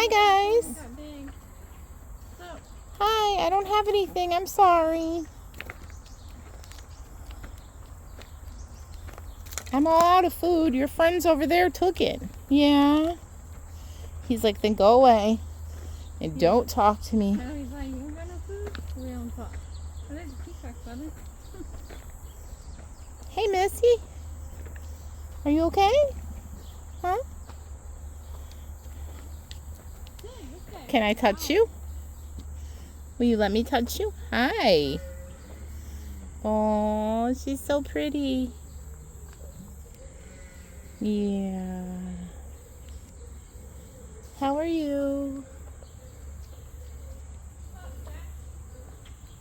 Hi, guys. Got big. So, Hi, I don't have anything. I'm sorry. I'm all out of food. Your friends over there took it. Yeah. He's like, then go away. And don't talk to me. now he's like, you don't got no food? We don't talk. Oh, there's a peacock feather. Hey, Missy. Are you okay? Huh? Can I touch you? Will you let me touch you? Hi. Oh, she's so pretty. Yeah. How are you?